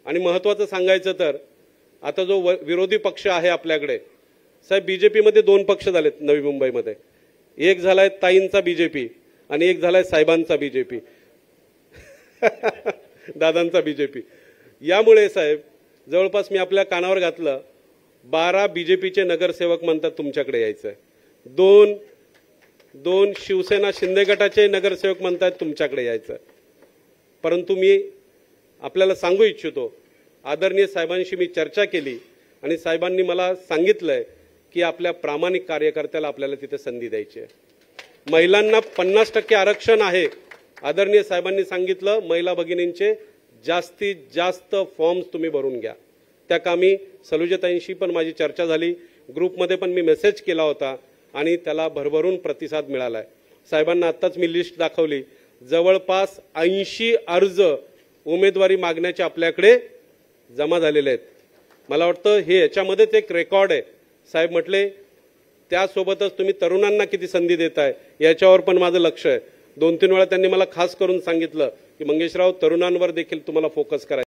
आणि महत्त्वाचं सांगायचं तर आता जो विरोधी पक्ष आहे आपल्याकडे साहेब, बीजेपी मध्ये दोन पक्ष झालेत नवी मुंबईमध्ये. एक झालाय ताईंचा बीजेपी आणि एक झालाय साहेबांचा बीजेपी दादांचा बीजेपी. यामुळे साहेब जवळपास मी आपल्या कानावर घातलं 12 बीजेपीचे नगरसेवक म्हणतात तुमच्याकडे यायचं. दोन शिवसेना शिंदे गटाचे नगरसेवक म्हणतात तुमच्याकडे यायचं. परंतु मी आपल्याला सांगू इच्छितो, आदरणीय साहेबांशी मी चर्चा केली आणि साहेबांनी मला सांगितलंय की आपल्या प्रामाणिक कार्यकर्त्याला आपल्याला तिथे संधी द्यायची आहे. महिलांना 50% आरक्षण आहे. आदरणीय साहेबांनी सांगितलं महिला भगिनींचे जास्तीत जास्त फॉर्म्स तुम्ही भरून घ्या. त्या कामी सलुजताईंशी पण माझी चर्चा झाली, ग्रुपमध्ये पण मी मेसेज केला होता आणि त्याला भरभरून प्रतिसाद मिळालाय. साहेबांना आत्ताच मी लिस्ट दाखवली, जवळपास 80 अर्ज उमेदवारी मागण्याचे आपल्याकडे जमा झालेले आहेत. मला वाटतं हे याच्यामध्येच एक रेकॉर्ड आहे. साहेब म्हटले त्यासोबतच तुम्ही तरुणांना किती संधी देताय याच्यावर पण माझं लक्ष आहे. 2-3 वेळा त्यांनी मला खास करून सांगितलं की मंगेशराव, तरुणांवर देखील तुम्हाला फोकस करायचं.